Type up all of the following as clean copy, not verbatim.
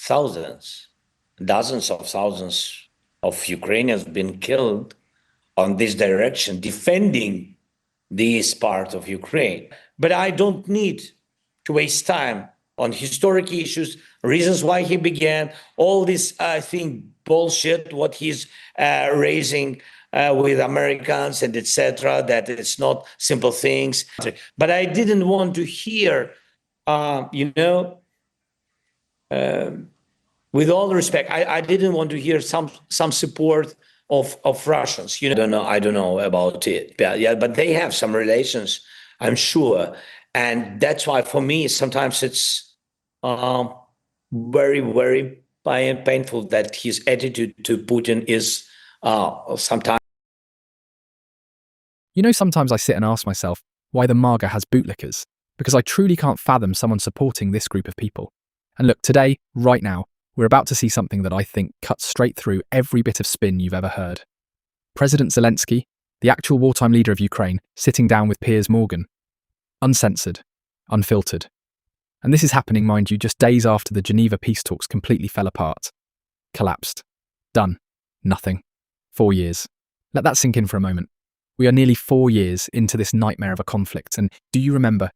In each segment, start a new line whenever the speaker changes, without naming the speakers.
thousands, dozens of thousands of Ukrainians been killed on this direction, defending this part of Ukraine. But I don't need to waste time on historic issues, reasons why he began, all this, I think, bullshit, what he's raising with Americans and etc., that it's not simple things. But I didn't want to hear, with all respect, I didn't want to hear some support of Russians. I don't know about it. But they have some relations, I'm sure. And that's why, for me, sometimes it's very, very painful that his attitude to Putin is sometimes.
Sometimes I sit and ask myself why the MAGA has bootlickers, because I truly can't fathom someone supporting this group of people. And look, today, right now, we're about to see something that I think cuts straight through every bit of spin you've ever heard. President Zelensky, the actual wartime leader of Ukraine, sitting down with Piers Morgan. Uncensored, unfiltered. And this is happening, mind you, just days after the Geneva peace talks completely fell apart. Collapsed. Done. Nothing. 4 years. Let that sink in for a moment. We are nearly 4 years into this nightmare of a conflict, and do you remember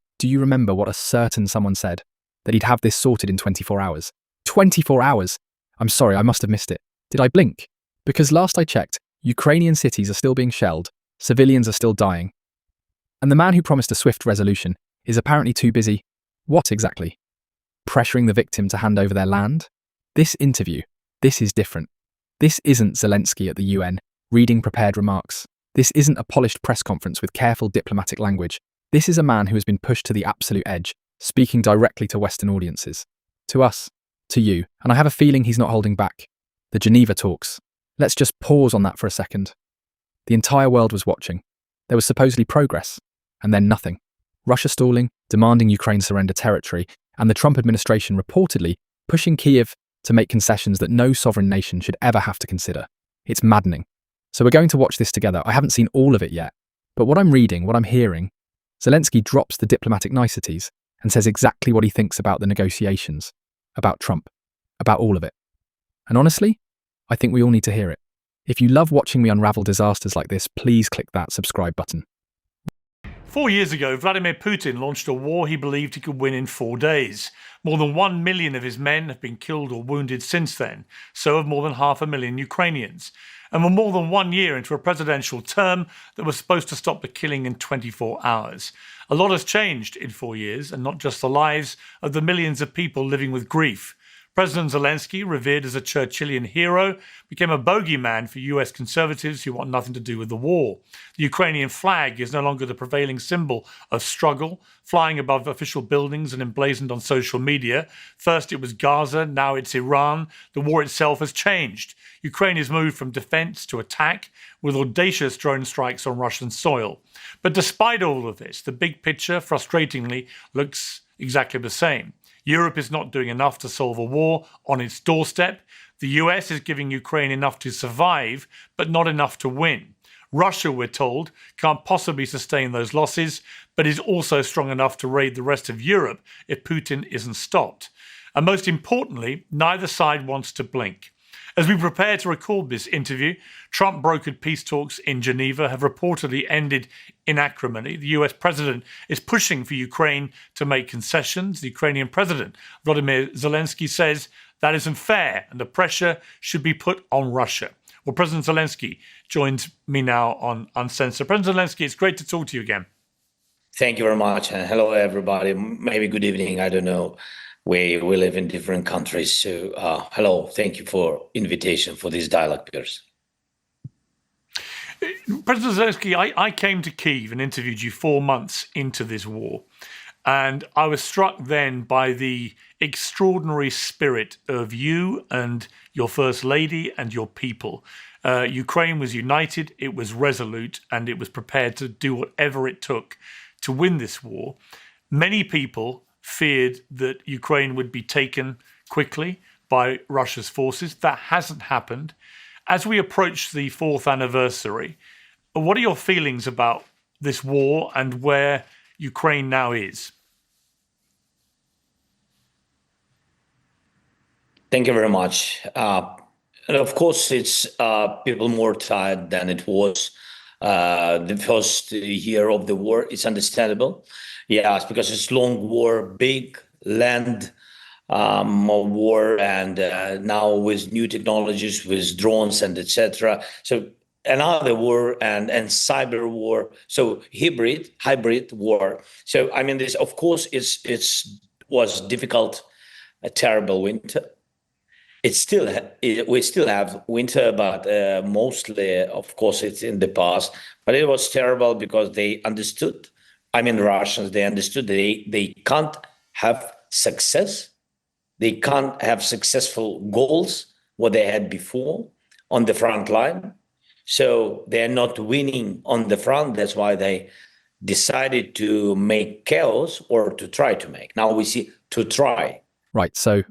what a certain someone said? That he'd have this sorted in 24 hours. 24 hours! I'm sorry, I must have missed it. Did I blink? Because last I checked, Ukrainian cities are still being shelled, civilians are still dying. And the man who promised a swift resolution is apparently too busy. What exactly? Pressuring the victim to hand over their land? This interview, this is different. This isn't Zelensky at the UN, reading prepared remarks. This isn't a polished press conference with careful diplomatic language. This is a man who has been pushed to the absolute edge, speaking directly to Western audiences. To us. To you. And I have a feeling he's not holding back. The Geneva talks. Let's just pause on that for a second. The entire world was watching. There was supposedly progress. And then nothing. Russia stalling, demanding Ukraine surrender territory, and the Trump administration reportedly pushing Kyiv to make concessions that no sovereign nation should ever have to consider. It's maddening. So we're going to watch this together. I haven't seen all of it yet. But what I'm reading, what I'm hearing, Zelensky drops the diplomatic niceties and says exactly what he thinks about the negotiations, about Trump, about all of it. And honestly, I think we all need to hear it. If you love watching me unravel disasters like this, please click that subscribe button.
4 years ago, Vladimir Putin launched a war he believed he could win in 4 days. More than 1 million of his men have been killed or wounded since then, so have more than 500,000 Ukrainians. And we're more than 1 year into a presidential term that was supposed to stop the killing in 24 hours. A lot has changed in 4 years, and not just the lives of the millions of people living with grief. President Zelensky, revered as a Churchillian hero, became a bogeyman for US conservatives who want nothing to do with the war. The Ukrainian flag is no longer the prevailing symbol of struggle, flying above official buildings and emblazoned on social media. First it was Gaza, now it's Iran. The war itself has changed. Ukraine has moved from defense to attack, with audacious drone strikes on Russian soil. But despite all of this, the big picture, frustratingly, looks exactly the same. Europe is not doing enough to solve a war on its doorstep. The US is giving Ukraine enough to survive, but not enough to win. Russia, we're told, can't possibly sustain those losses, but is also strong enough to raid the rest of Europe if Putin isn't stopped. And most importantly, neither side wants to blink. As we prepare to record this interview, Trump-brokered peace talks in Geneva have reportedly ended in acrimony. The US president is pushing for Ukraine to make concessions. The Ukrainian president, Volodymyr Zelenskyy, says that isn't fair and the pressure should be put on Russia. Well, President Zelenskyy joins me now on Uncensored. President Zelenskyy, it's great to talk to you again.
Thank you very much. Hello, everybody. Maybe good evening. I don't know. We live in different countries. So hello, thank you for invitation for this dialogue, Piers.
President Zelenskyy, I came to Kyiv and interviewed you 4 months into this war. And I was struck then by the extraordinary spirit of you and your First Lady and your people. Ukraine was united, it was resolute, and it was prepared to do whatever it took to win this war. Many people feared that Ukraine would be taken quickly by Russia's forces. That hasn't happened. As we approach the 4th anniversary, what are your feelings about this war and where Ukraine now is?
Thank you very much. And of course, it's people more tired than it was the first year of the war. It's understandable. Yes, because it's long war, big land war, and now with new technologies, with drones and etc. So another war and cyber war. So hybrid war. So I mean, this of course it's was difficult, a terrible winter. We still have winter, but mostly, of course, it's in the past. But it was terrible because they understood. I mean, Russians, they understood they can't have success. They can't have successful goals what they had before on the front line. So they're not winning on the front. That's why they decided to make chaos, or to try to make. Now we see to try.
Right, so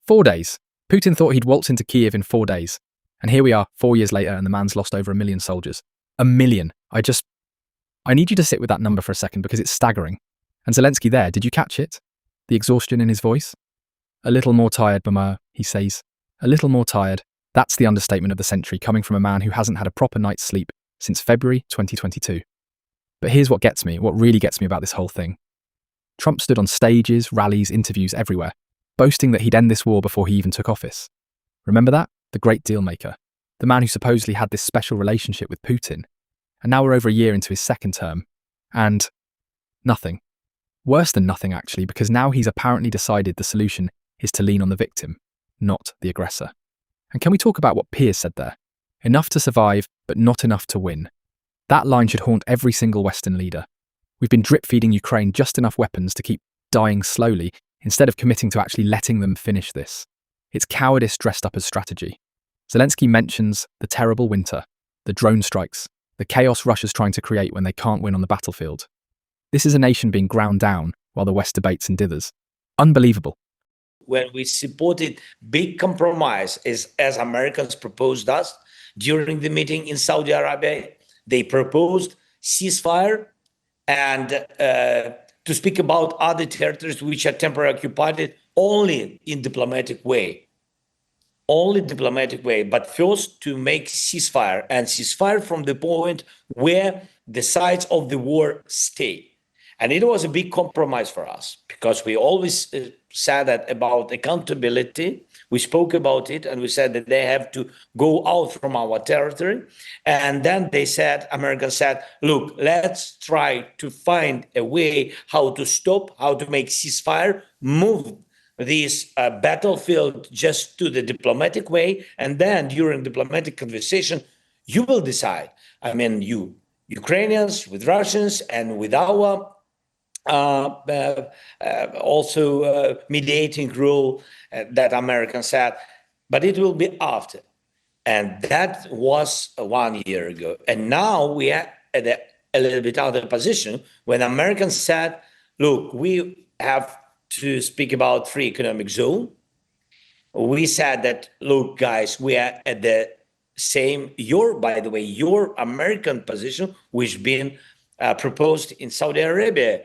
4 days. Putin thought he'd waltz into Kyiv in 4 days. And here we are, 4 years later, and the man's lost over 1 million soldiers. 1 million. I need you to sit with that number for a second because it's staggering. And Zelensky there, did you catch it? The exhaustion in his voice? A little more tired, Mamar, he says. A little more tired. That's the understatement of the century, coming from a man who hasn't had a proper night's sleep since February 2022. But here's what gets me, what really gets me about this whole thing. Trump stood on stages, rallies, interviews everywhere, boasting that he'd end this war before he even took office. Remember that? The great deal maker. The man who supposedly had this special relationship with Putin. And now we're over a year into his second term. And nothing. Worse than nothing, actually, because now he's apparently decided the solution is to lean on the victim, not the aggressor. And can we talk about what Piers said there? Enough to survive, but not enough to win. That line should haunt every single Western leader. We've been drip-feeding Ukraine just enough weapons to keep dying slowly, instead of committing to actually letting them finish this. It's cowardice dressed up as strategy. Zelensky mentions the terrible winter, the drone strikes, the chaos Russia's trying to create when they can't win on the battlefield. This is a nation being ground down while the West debates and dithers. Unbelievable.
When we supported big compromise, as Americans proposed us during the meeting in Saudi Arabia, they proposed ceasefire and to speak about other territories which are temporarily occupied only in diplomatic way. Only diplomatic way, but first to make ceasefire, and ceasefire from the point where the sides of the war stay. And it was a big compromise for us because we always said that about accountability. We spoke about it and we said that they have to go out from our territory. And then they said, Americans said, look, let's try to find a way how to stop, how to make ceasefire, move this battlefield just to the diplomatic way. And then during diplomatic conversation, you will decide. I mean, you Ukrainians with Russians and with our also mediating role that Americans said, but it will be after. And that was 1 year ago. And now we are at a little bit other position when Americans said, look, we have to speak about free economic zone. We said that, look, guys, we are at the same, by the way, your American position, which been proposed in Saudi Arabia.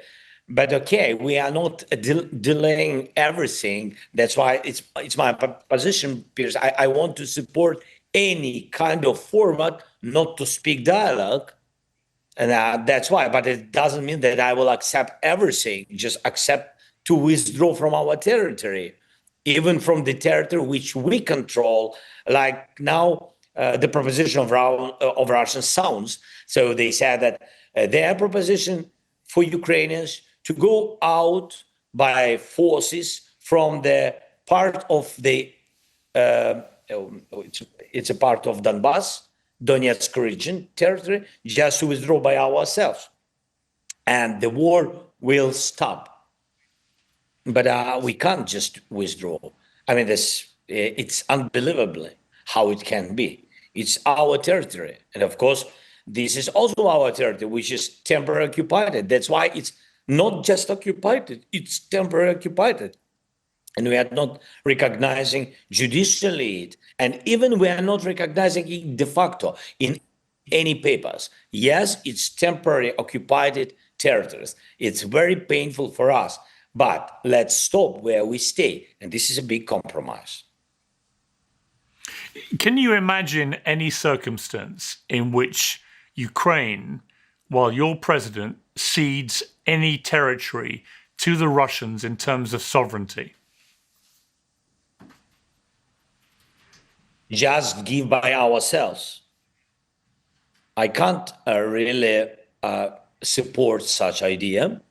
But okay, we are not delaying everything. That's why it's my position, Piers. I want to support any kind of format, not to speak dialogue. And that's why. But it doesn't mean that I will accept everything, just accept to withdraw from our territory, even from the territory which we control, like now the proposition of Russian sounds. So they said that their proposition for Ukrainians to go out by forces from the part of the, it's a part of Donetsk region territory, just to withdraw by ourselves. And the war will stop. But we can't just withdraw. I mean, it's unbelievable how it can be. It's our territory. And of course, this is also our territory, which is temporarily occupied. That's why it's not just occupied, it's temporarily occupied. And we are not recognizing judicially it. And even we are not recognizing it de facto in any papers. Yes, it's temporarily occupied territories. It's very painful for us. but let's stop where we stay. And this is a big compromise.
Can you imagine any circumstance in which Ukraine, while your president, cedes any territory to the Russians in terms of sovereignty?
Just give by ourselves. I can't really support such idea.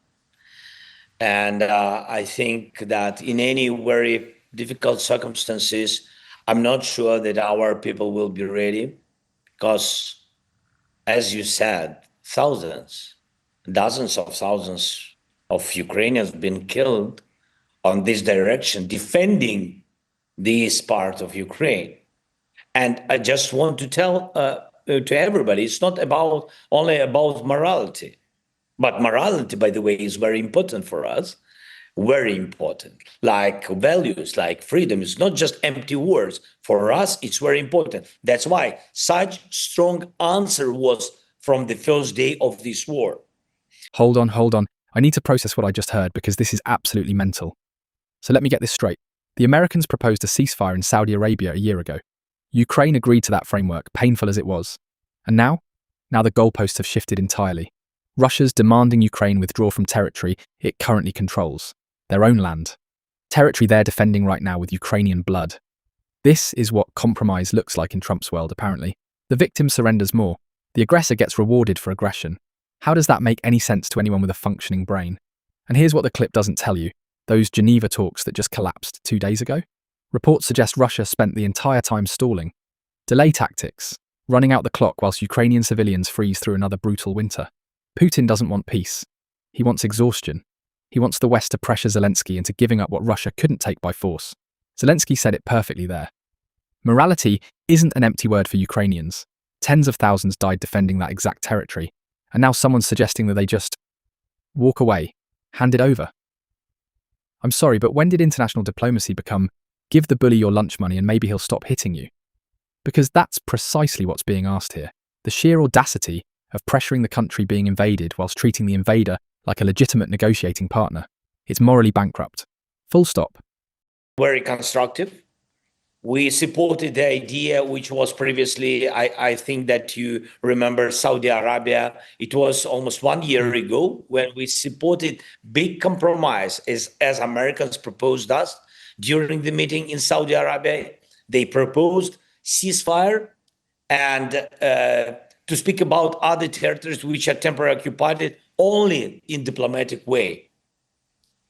And I think that in any very difficult circumstances, I'm not sure that our people will be ready because, as you said, thousands, dozens of thousands of Ukrainians have been killed on this direction, defending this part of Ukraine. And I just want to tell to everybody, it's not only about morality. But morality, by the way, is very important for us, very important. Like values, like freedom, it's not just empty words. For us, it's very important. That's why such strong answer was from the first day of this war.
Hold on. I need to process what I just heard because this is absolutely mental. So let me get this straight. The Americans proposed a ceasefire in Saudi Arabia a year ago. Ukraine agreed to that framework, painful as it was. And now? Now the goalposts have shifted entirely. Russia's demanding Ukraine withdraw from territory it currently controls, their own land. Territory they're defending right now with Ukrainian blood. This is what compromise looks like in Trump's world, apparently. The victim surrenders more. The aggressor gets rewarded for aggression. How does that make any sense to anyone with a functioning brain? And here's what the clip doesn't tell you. Those Geneva talks that just collapsed 2 days ago? Reports suggest Russia spent the entire time stalling. Delay tactics, running out the clock whilst Ukrainian civilians freeze through another brutal winter. Putin doesn't want peace. He wants exhaustion. He wants the West to pressure Zelensky into giving up what Russia couldn't take by force. Zelensky said it perfectly there. Morality isn't an empty word for Ukrainians. Tens of thousands died defending that exact territory, and now someone's suggesting that they just walk away, hand it over. I'm sorry, but when did international diplomacy become, give the bully your lunch money and maybe he'll stop hitting you? Because that's precisely what's being asked here. The sheer audacity of pressuring the country being invaded whilst treating the invader like a legitimate negotiating partner. It's morally bankrupt. Full stop.
Very constructive. We supported the idea, which was previously, I think that you remember Saudi Arabia. It was almost 1 year ago when we supported big compromise as Americans proposed us during the meeting in Saudi Arabia. They proposed ceasefire and to speak about other territories which are temporarily occupied only in diplomatic way.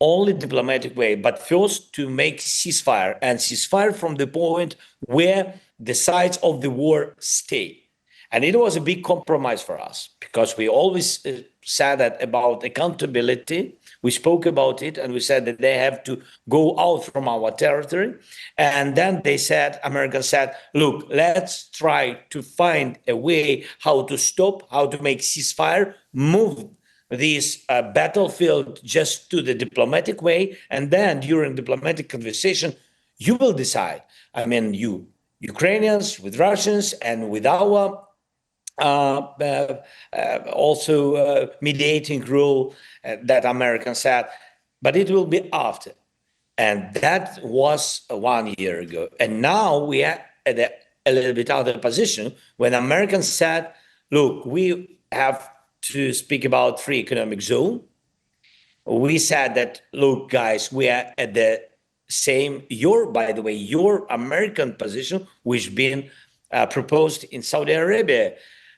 Only diplomatic way, but first to make ceasefire, and ceasefire from the point where the sides of the war stay. And it was a big compromise for us because we always said that about accountability. We spoke about it and we said that they have to go out from our territory. And then they said, America said, look, let's try to find a way how to stop, how to make ceasefire, move this battlefield just to the diplomatic way. And then during diplomatic conversation, you will decide. I mean, you Ukrainians with Russians and with our also mediating role that Americans said, but it will be after. And that was 1 year ago. And now we are at a little bit other position when Americans said, look, we have to speak about free economic zone. We said that, look, guys, we are at the same, by the way, your American position, which been proposed in Saudi Arabia.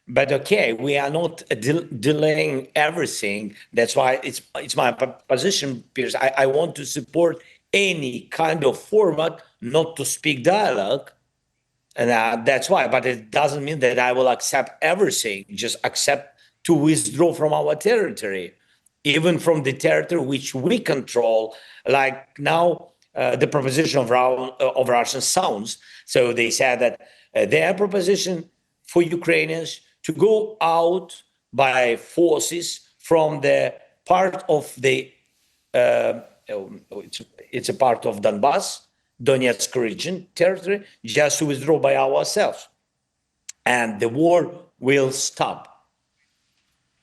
But okay, we are not delaying everything. That's why it's my position, Piers. I want to support any kind of format, not to speak dialogue. And that's why, but it doesn't mean that I will accept everything, just accept to withdraw from our territory, even from the territory which we control, like now the proposition of Russian sounds. So they said that their proposition for Ukrainians to go out by forces from the part of the, it's a part of Donetsk region territory, just to withdraw by ourselves. And the war will stop.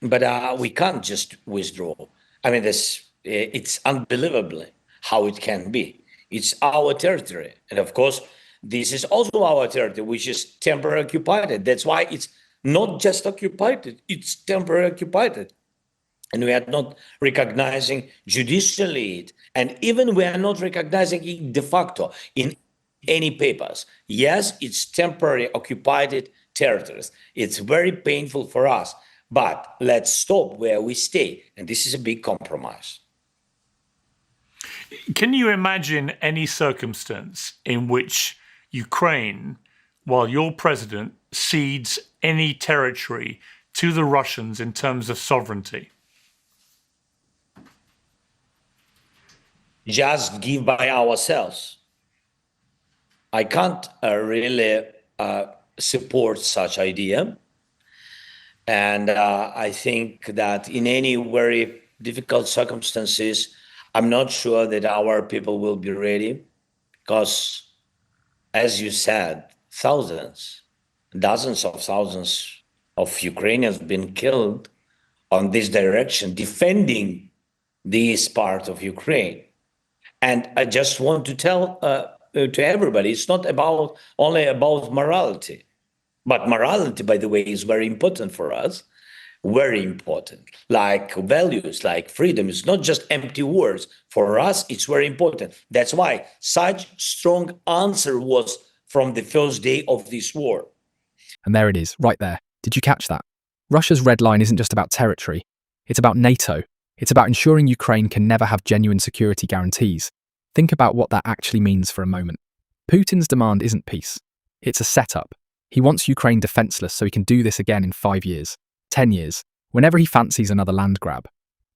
But we can't just withdraw. I mean, this It's unbelievable how it can be. It's our territory. And of course, this is also our territory, which is temporarily occupied. That's why it's not just occupied, it's temporarily occupied. And we are not recognizing judicially it. And even we are not recognizing it de facto in any papers. Yes, it's temporarily occupied territories. It's very painful for us, but let's stop where we stay. And this is a big compromise.
Can you imagine any circumstance in which Ukraine, while your president, cedes any territory to the Russians in terms of sovereignty?
Just give by ourselves. I can't really support such idea. And I think that in any very difficult circumstances, I'm not sure that our people will be ready because, as you said, thousands, dozens of thousands of Ukrainians have been killed on this direction, defending this part of Ukraine. And I just want to tell to everybody, it's not about only about morality. But morality, by the way, is very important for us, very important. Like values, like freedom, it's not just empty words. For us, it's very important. That's why such strong answer was from the first day of this war.
And there it is, right there. Did you catch that? Russia's red line isn't just about territory. It's about NATO. It's about ensuring Ukraine can never have genuine security guarantees. Think about what that actually means for a moment. Putin's demand isn't peace. It's a setup. He wants Ukraine defenseless so he can do this again in 5 years, 10 years, whenever he fancies another land grab.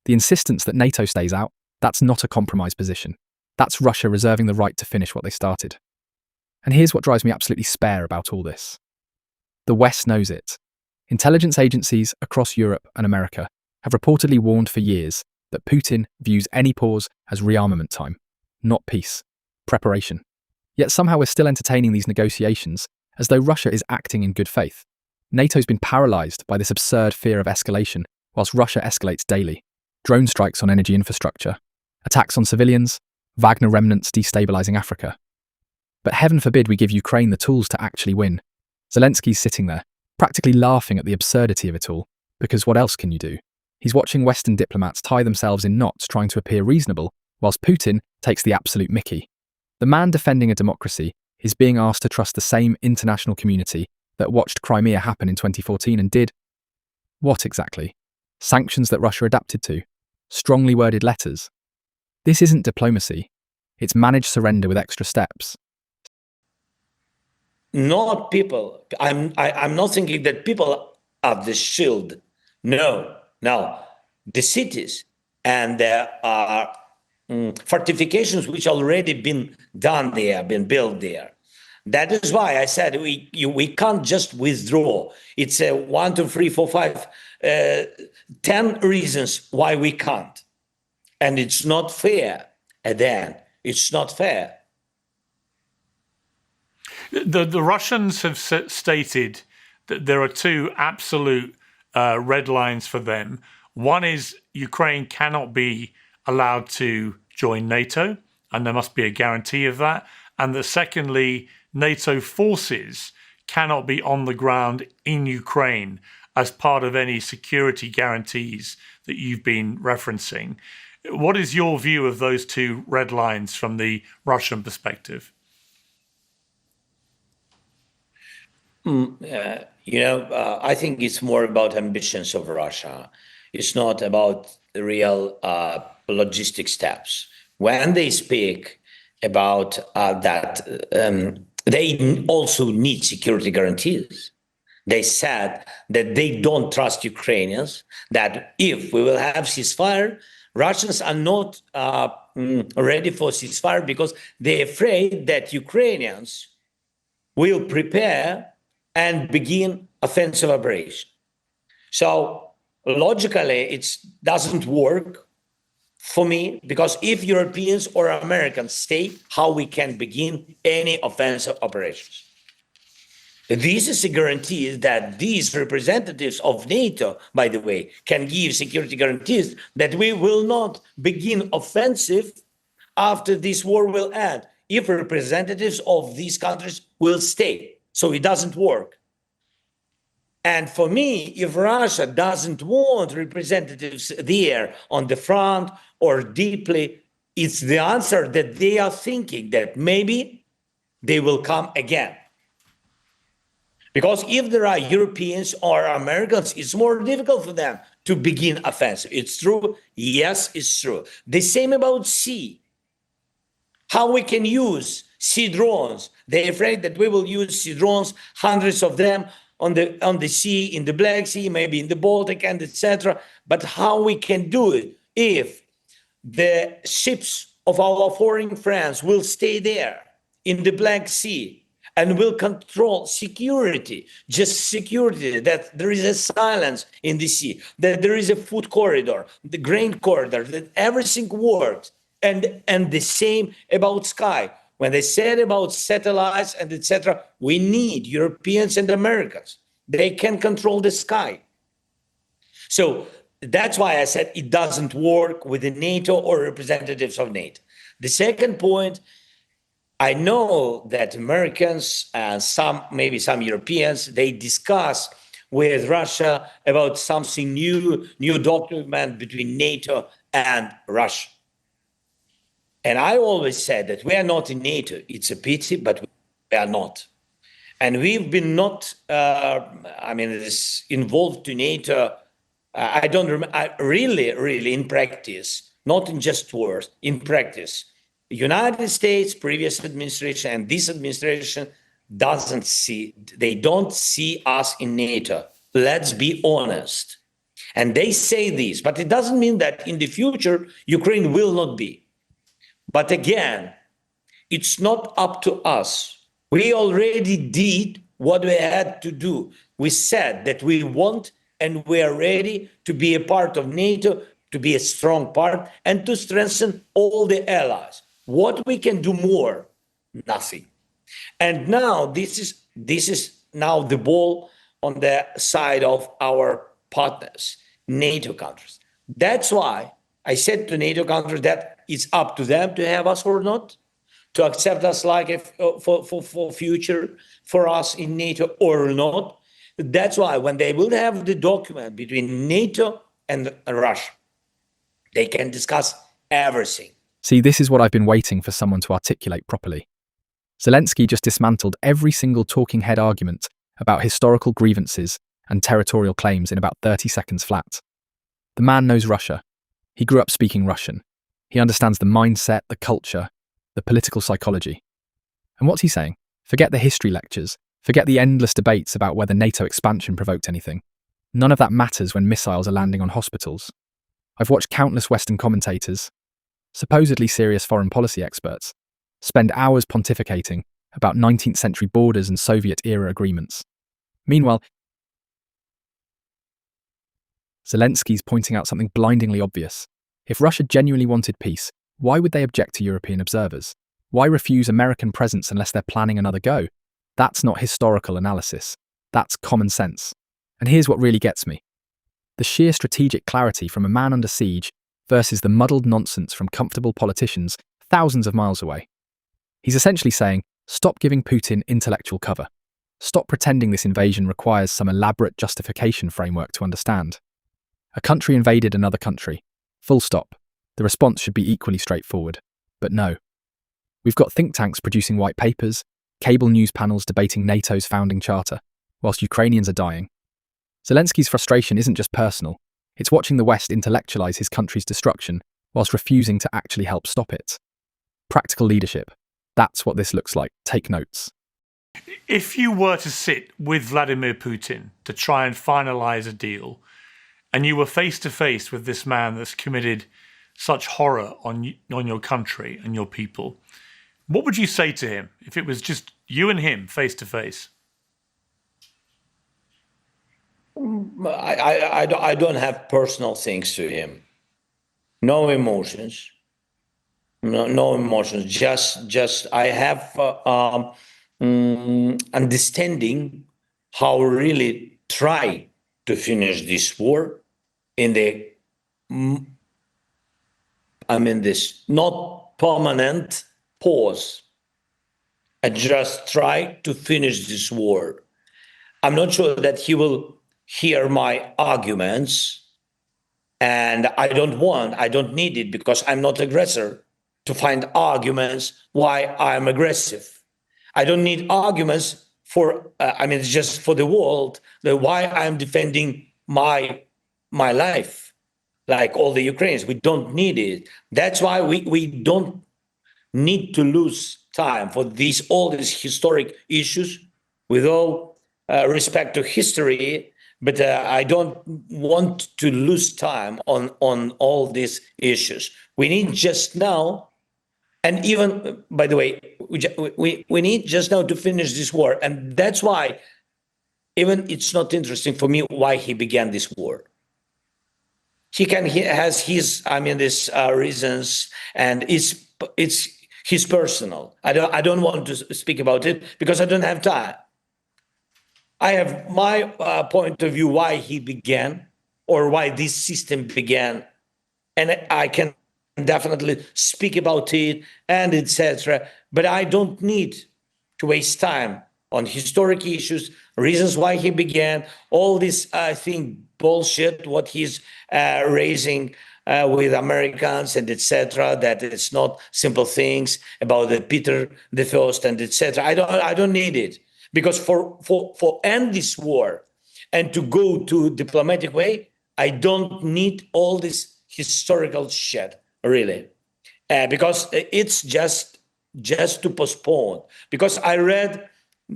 The insistence that NATO stays out, that's not a compromise position. That's Russia reserving the right to finish what they started. And here's what drives me absolutely spare about all this. The West knows it. Intelligence agencies across Europe and America have reportedly warned for years that Putin views any pause as rearmament time, not peace, preparation. Yet somehow we're still entertaining these negotiations as though Russia is acting in good faith. NATO's been paralysed by this absurd fear of escalation, whilst Russia escalates daily. Drone strikes on energy infrastructure, attacks on civilians, Wagner remnants destabilising Africa. But heaven forbid we give Ukraine the tools to actually win. Zelensky's sitting there, practically laughing at the absurdity of it all, because what else can you do? He's watching Western diplomats tie themselves in knots trying to appear reasonable, whilst Putin takes the absolute mickey. The man defending a democracy is being asked to trust the same international community that watched Crimea happen in 2014 and did what exactly? Sanctions that Russia adapted to? Strongly worded letters? This isn't diplomacy. It's managed surrender with extra steps.
Not people. I'm not thinking that people are the shield. No. The cities, and there are fortifications which already been done there, been built there. That is why I said we can't just withdraw. It's 1, 2, 3, 4, 5, 10 reasons why we can't. And it's not fair. And then it's not fair.
The Russians have stated that there are two absolute red lines for them. One is Ukraine cannot be allowed to join NATO, and there must be a guarantee of that. And that secondly, NATO forces cannot be on the ground in Ukraine as part of any security guarantees that you've been referencing. What is your view of those two red lines from the Russian perspective?
I think it's more about ambitions of Russia. It's not about the real logistic steps. When they speak about that, they also need security guarantees. They said that they don't trust Ukrainians, that if we will have ceasefire, Russians are not ready for ceasefire because they're afraid that Ukrainians will prepare and begin offensive operation. So logically, it doesn't work for me, because if Europeans or Americans stay, how we can begin any offensive operations? This is a guarantee that these representatives of NATO, by the way, can give security guarantees that we will not begin offensive after this war will end, if representatives of these countries will stay. So it doesn't work. And for me, if Russia doesn't want representatives there on the front or deeply, it's the answer that they are thinking that maybe they will come again. Because if there are Europeans or Americans, it's more difficult for them to begin offensive. It's true. Yes, it's true. The same about sea. How we can use sea drones. They're afraid that we will use sea drones, hundreds of them on the sea, in the Black Sea, maybe in the Baltic, and etc. But how we can do it if the ships of our foreign friends will stay there in the Black Sea and will control security, just security, that there is a silence in the sea, that there is a food corridor, the grain corridor, that everything works. And the same about sky. When they said about satellites and etc., we need Europeans and Americans. They can control the sky. So that's why I said it doesn't work with the NATO or representatives of NATO. The second point, I know that Americans and maybe some Europeans, they discuss with Russia about something new document between NATO and Russia. And I always said that we are not in NATO. It's a pity, but we are not. And we've been not, involved to NATO. I don't remember, really in practice, not in just words, in practice. The United States, previous administration and this administration don't see us in NATO. Let's be honest. And they say this, but it doesn't mean that in the future, Ukraine will not be. But again, it's not up to us. We already did what we had to do. We said that we want and we are ready to be a part of NATO, to be a strong part, and to strengthen all the allies. What we can do more? Nothing. And now this is now the ball on the side of our partners, NATO countries. That's why I said to NATO countries that it's up to them to have us or not, to accept us like for future for us in NATO or not. That's why when they will have the document between NATO and Russia, they can discuss everything.
See, this is what I've been waiting for someone to articulate properly. Zelensky just dismantled every single talking head argument about historical grievances and territorial claims in about 30 seconds flat. The man knows Russia. He grew up speaking Russian. He understands the mindset, the culture, the political psychology. And what's he saying? Forget the history lectures. Forget the endless debates about whether NATO expansion provoked anything. None of that matters when missiles are landing on hospitals. I've watched countless Western commentators, supposedly serious foreign policy experts, spend hours pontificating about 19th century borders and Soviet-era agreements. Meanwhile, Zelensky's pointing out something blindingly obvious. If Russia genuinely wanted peace, why would they object to European observers? Why refuse American presence unless they're planning another go? That's not historical analysis. That's common sense. And here's what really gets me. The sheer strategic clarity from a man under siege versus the muddled nonsense from comfortable politicians thousands of miles away. He's essentially saying, stop giving Putin intellectual cover. Stop pretending this invasion requires some elaborate justification framework to understand. A country invaded another country. Full stop. The response should be equally straightforward. But no. We've got think tanks producing white papers, cable news panels debating NATO's founding charter, whilst Ukrainians are dying. Zelensky's frustration isn't just personal. It's watching the West intellectualize his country's destruction whilst refusing to actually help stop it. Practical leadership. That's what this looks like. Take notes.
If you were to sit with Vladimir Putin to try and finalize a deal, and you were face to face with this man that's committed such horror on your country and your people, what would you say to him if it was just you and him face to face?
I don't have personal things to him. No emotions. No emotions. Just I have understanding how really try to finish this war in the, this not permanent pause, and just try to finish this war. I'm not sure that he will hear my arguments, and I don't need it, because I'm not aggressor to find arguments why I'm aggressive. I don't need arguments for, just for the world, why I'm defending my life, like all the Ukrainians. We don't need it. That's why we don't need to lose time for all these historic issues, with all respect to history. But I don't want to lose time on all these issues. We need just now, and even, by the way, we need just now to finish this war. And that's why even it's not interesting for me why he began this war. He has his, this reasons, and it's his personal. I don't want to speak about it because I don't have time. I have my point of view why he began, or why this system began, and I can definitely speak about it and etc. But I don't need to waste time on historic issues, reasons why he began, all this, I think, bullshit, what he's raising with Americans and etc. That it's not simple things about the Peter the First and etc. I don't need it, because for end this war and to go to diplomatic way, I don't need all this historical shit, really, because it's just to postpone. Because I read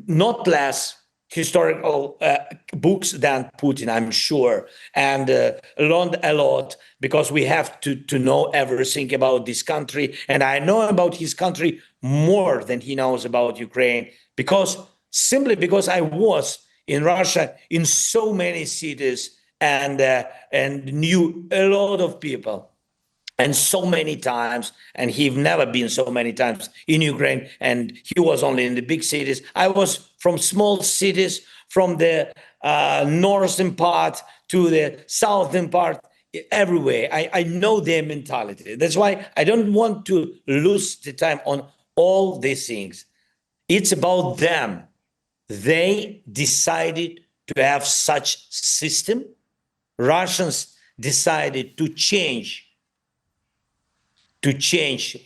not less historical books than Putin, I'm sure, and learned a lot, because we have to know everything about this country. And I know about his country more than he knows about Ukraine, simply because I was in Russia in so many cities, and knew a lot of people, and so many times, and he've never been so many times in Ukraine, and he was only in the big cities. I was from small cities, from the northern part to the southern part, everywhere. I know their mentality. That's why I don't want to lose the time on all these things. It's about them. They decided to have such system. Russians decided to change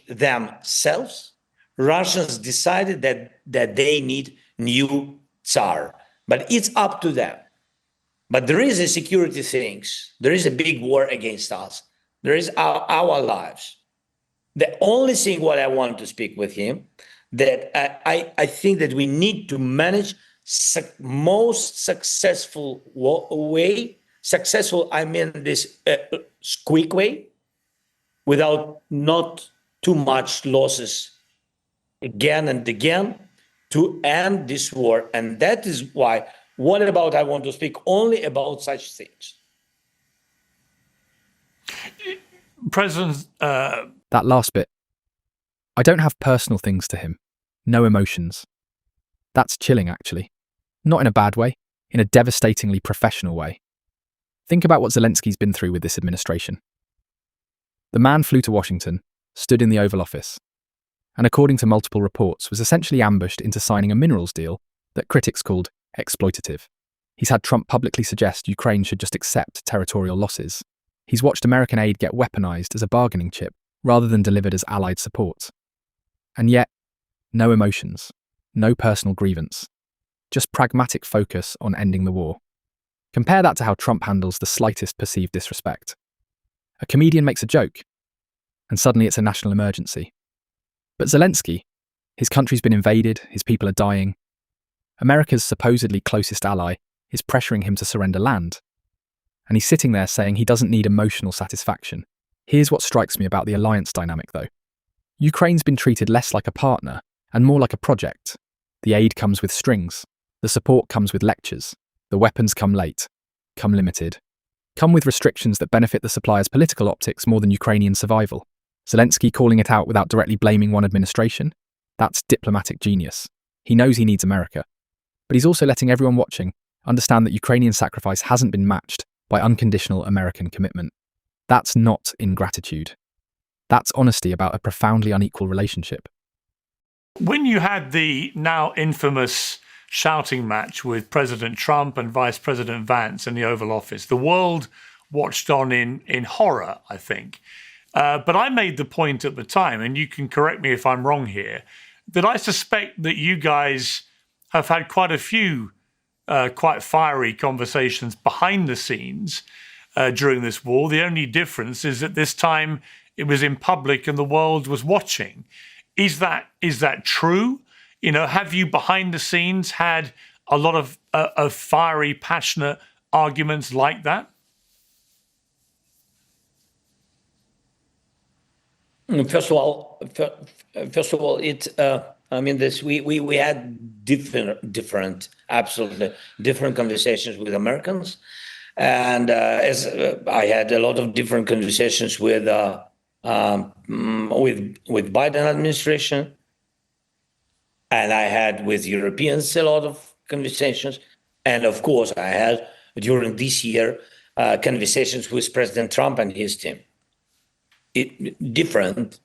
themselves. Russians decided that they need new Tsar, but it's up to them. But there is a security things. There is a big war against us. There is our lives. The only thing what I want to speak with him, that I think that we need to manage most successful way. Successful, I mean this quick way, without not too much losses again and again, to end this war. And that is why, I want to speak only about such things.
President...
That last bit. I don't have personal things to him. No emotions. That's chilling, actually. Not in a bad way, in a devastatingly professional way. Think about what Zelensky's been through with this administration. The man flew to Washington, stood in the Oval Office, and according to multiple reports, was essentially ambushed into signing a minerals deal that critics called exploitative. He's had Trump publicly suggest Ukraine should just accept territorial losses. He's watched American aid get weaponized as a bargaining chip rather than delivered as allied support. And yet, no emotions, no personal grievance, just pragmatic focus on ending the war. Compare that to how Trump handles the slightest perceived disrespect. A comedian makes a joke, and suddenly it's a national emergency. But Zelensky, his country's been invaded, his people are dying. America's supposedly closest ally is pressuring him to surrender land. And he's sitting there saying he doesn't need emotional satisfaction. Here's what strikes me about the alliance dynamic, though. Ukraine's been treated less like a partner and more like a project. The aid comes with strings. The support comes with lectures. The weapons come late, come limited, come with restrictions that benefit the supplier's political optics more than Ukrainian survival. Zelensky calling it out without directly blaming one administration? That's diplomatic genius. He knows he needs America. But he's also letting everyone watching understand that Ukrainian sacrifice hasn't been matched by unconditional American commitment. That's not ingratitude. That's honesty about a profoundly unequal relationship.
When you had the now infamous shouting match with President Trump and Vice President Vance in the Oval Office, the world watched on in horror, I think. But I made the point at the time, and you can correct me if I'm wrong here, that I suspect that you guys have had quite a few quite fiery conversations behind the scenes during this war. The only difference is that this time it was in public and the world was watching. Is that true? You know, have you behind the scenes had a lot of fiery, passionate arguments like that?
First of all, I mean, we had absolutely different conversations with Americans, and as I had a lot of different conversations with Biden administration, and I had with Europeans a lot of conversations, and of course I had during this year conversations with President Trump and his team. Different.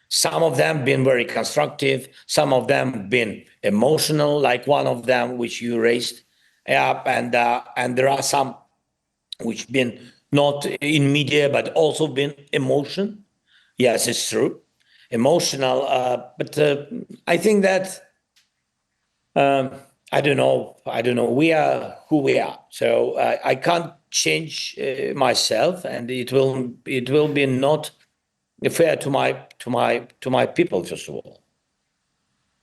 Some of them been very constructive. Some of them been emotional, like one of them which you raised, and there are some which been not in media but also been emotion. Yes, it's true, emotional. But I think that I don't know. We are who we are, so I can't change myself, and it will be not fair to my people. First of all,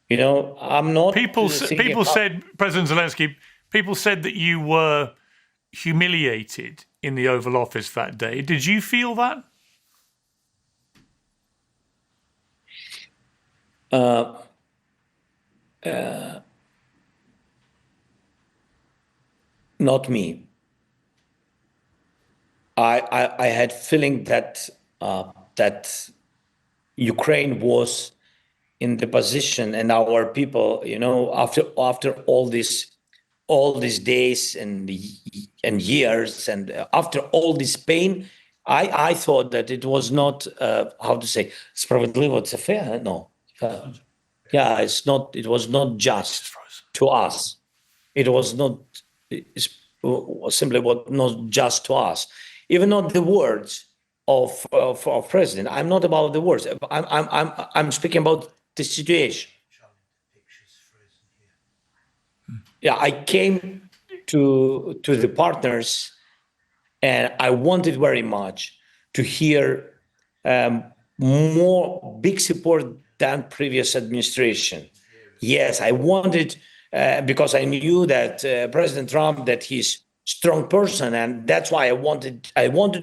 you know, I'm not.
People said, President Zelensky, people said that you were humiliated in the Oval Office that day. Did you feel that?
Not me. I had feeling that that Ukraine was in the position, and our people, you know, after all these days and years, and after all this pain, I thought that it was not how to say справедливо, it's fair. No, yeah, it's not. It was not just to us. It was not simply what not just to us. Even not the words of president. I'm not about the words. I'm speaking about the situation. Yeah, I came to the partners, and I wanted very much to hear more big support than previous administration. Yes, I wanted because I knew that President Trump, that he's strong person, and that's why I wanted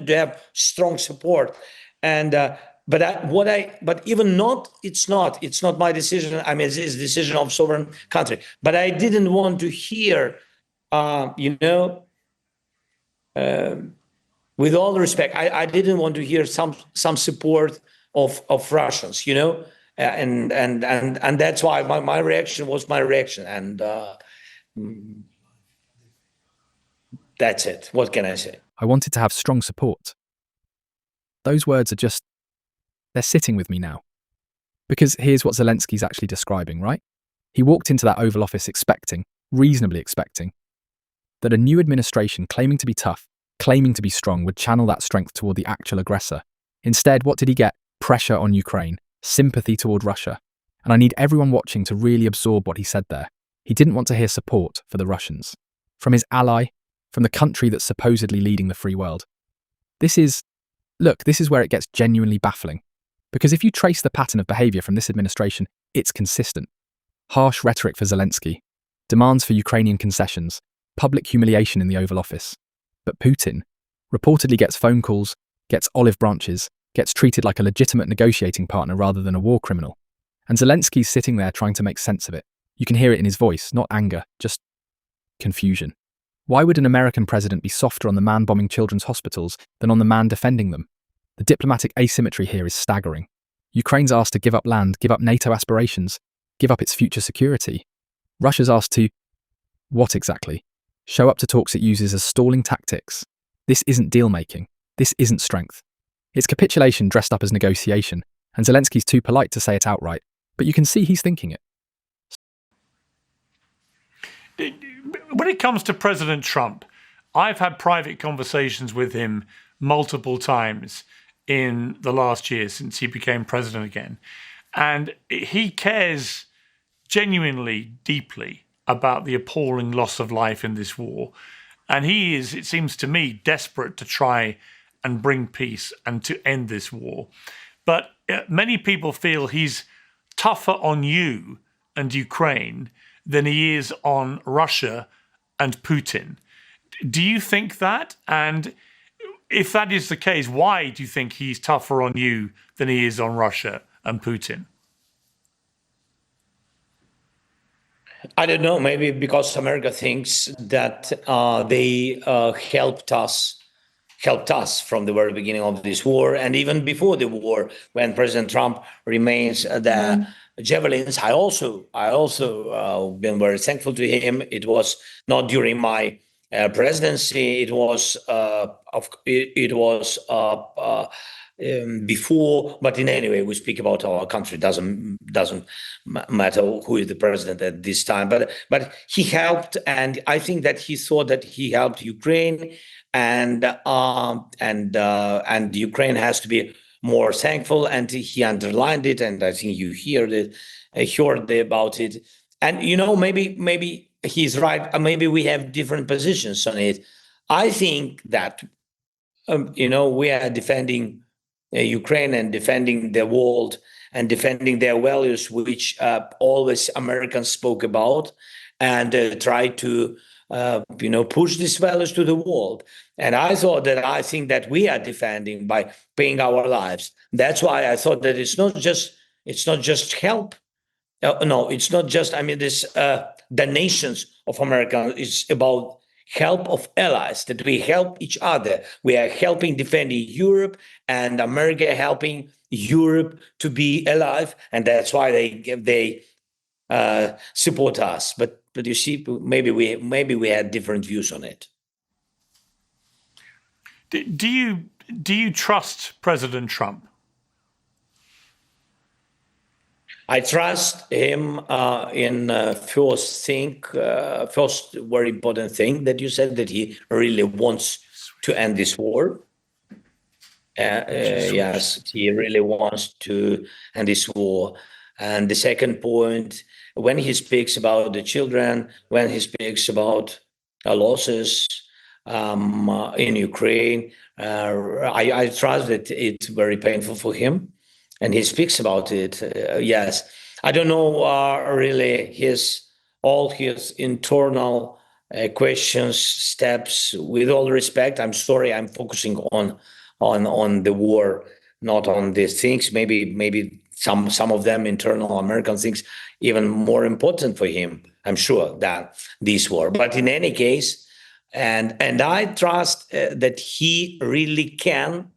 to have strong support. And but even not, it's not my decision. I mean, it's a decision of sovereign country. But I didn't want to hear, with all respect, I didn't want to hear some support of Russians, and that's why my reaction was my reaction, and that's it. What can I say?
I wanted to have strong support. Those words are they're sitting with me now. Because here's what Zelensky's actually describing, right? He walked into that Oval Office reasonably expecting, that a new administration claiming to be tough, claiming to be strong, would channel that strength toward the actual aggressor. Instead, what did he get? Pressure on Ukraine, sympathy toward Russia. And I need everyone watching to really absorb what he said there. He didn't want to hear support for the Russians. From his ally, from the country that's supposedly leading the free world. This is where it gets genuinely baffling. Because if you trace the pattern of behaviour from this administration, it's consistent. Harsh rhetoric for Zelensky, demands for Ukrainian concessions, public humiliation in the Oval Office. But Putin reportedly gets phone calls, gets olive branches, gets treated like a legitimate negotiating partner rather than a war criminal. And Zelensky's sitting there trying to make sense of it. You can hear it in his voice, not anger, just confusion. Why would an American president be softer on the man bombing children's hospitals than on the man defending them? The diplomatic asymmetry here is staggering. Ukraine's asked to give up land, give up NATO aspirations, give up its future security. Russia's asked to, what exactly? Show up to talks it uses as stalling tactics. This isn't deal-making. This isn't strength. It's capitulation dressed up as negotiation, and Zelensky's too polite to say it outright, but you can see he's thinking it.
When it comes to President Trump, I've had private conversations with him multiple times in the last year since he became president again. And he cares genuinely, deeply about the appalling loss of life in this war. And he is, it seems to me, desperate to try and bring peace and to end this war. But many people feel he's tougher on you and Ukraine than he is on Russia and Putin. Do you think that? And if that is the case, why do you think he's tougher on you than he is on Russia and Putin?
I don't know, maybe because America thinks that they helped us from the very beginning of this war, and even before the war, when President Trump remains the javelins. I also been very thankful to him. It was not during my presidency. It was before, but in any way, we speak about our country. Doesn't matter who is the president at this time. But he helped, and I think that he thought that he helped Ukraine, and Ukraine has to be more thankful, and he underlined it, and I think you heard about it. And maybe he's right. Maybe we have different positions on it. I think that we are defending Ukraine and defending the world and defending their values, which always Americans spoke about, and try to push these values to the world. And I think that we are defending by paying our lives. That's why I thought that it's not just help. No, it's not just. I mean, the nations of America is about help of allies, that we help each other. We are helping defending Europe, and America helping Europe to be alive, and that's why they support us. But you see, maybe we had different views on it.
Do you trust President Trump?
I trust him in first very important thing that you said, that he really wants to end this war. Yes, he really wants to end this war. And the second point, when he speaks about the children, when he speaks about losses in Ukraine, I trust that it's very painful for him. And he speaks about it. Yes, I don't know really all his internal questions, steps. With all respect, I'm sorry, I'm focusing on the war, not on these things. Maybe some of them internal American things even more important for him, I'm sure, than this war. But in any case, and I trust that he really can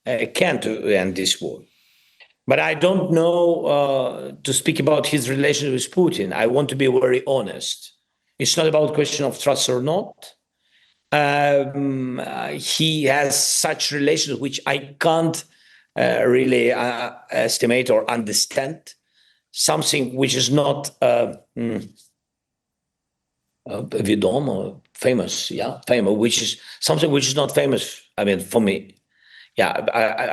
to end this war. But I don't know to speak about his relationship with Putin. I want to be very honest. It's not about question of trust or not. He has such relations which I can't really estimate or understand. Something which is not vidom or famous, which is something which is not famous. I mean, for me. Yeah,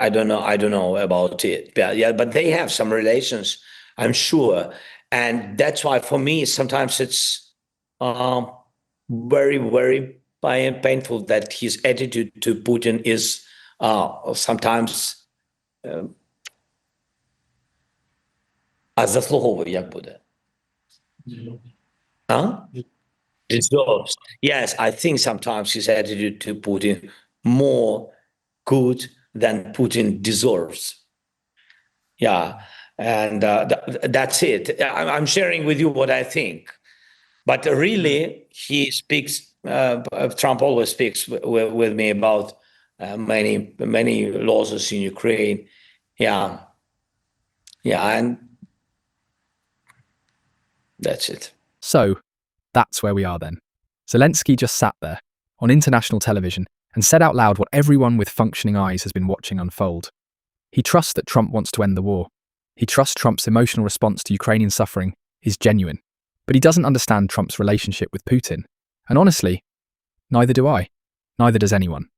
I don't know about it. But they have some relations, I'm sure, and that's why for me sometimes it's very, very painful that his attitude to Putin is sometimes заслуговує, як буде? Deserves. Yes, I think sometimes his attitude to Putin more good than Putin deserves. Yeah, and that's it. I'm sharing with you what I think. But really, he speaks, Trump always speaks with me about many losses in Ukraine. Yeah, and that's it.
So, that's where we are then. Zelensky just sat there, on international television, and said out loud what everyone with functioning eyes has been watching unfold. He trusts that Trump wants to end the war. He trusts Trump's emotional response to Ukrainian suffering is genuine. But he doesn't understand Trump's relationship with Putin. And honestly, neither do I. Neither does anyone.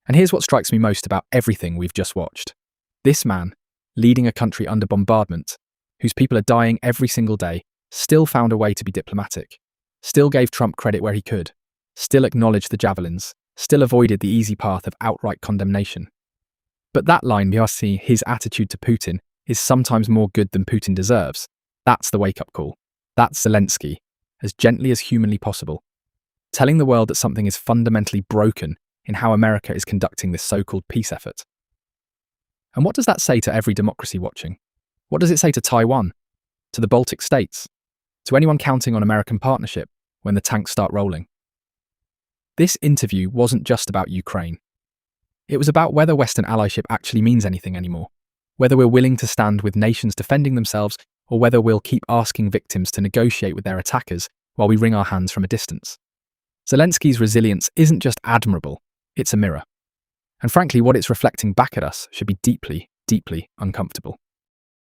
And here's what strikes me most about everything we've just watched. This man, leading a country under bombardment, whose people are dying every single day, still found a way to be diplomatic, still gave Trump credit where he could, still acknowledged the javelins, still avoided the easy path of outright condemnation. But that line, Biasi, his attitude to Putin, is sometimes more good than Putin deserves. That's the wake-up call. That's Zelensky, as gently as humanly possible, telling the world that something is fundamentally broken in how America is conducting this so-called peace effort. And what does that say to every democracy watching? What does it say to Taiwan? To the Baltic states? To anyone counting on American partnership when the tanks start rolling? This interview wasn't just about Ukraine. It was about whether Western allyship actually means anything anymore, whether we're willing to stand with nations defending themselves, or whether we'll keep asking victims to negotiate with their attackers while we wring our hands from a distance. Zelensky's resilience isn't just admirable, it's a mirror. And frankly, what it's reflecting back at us should be deeply, deeply uncomfortable.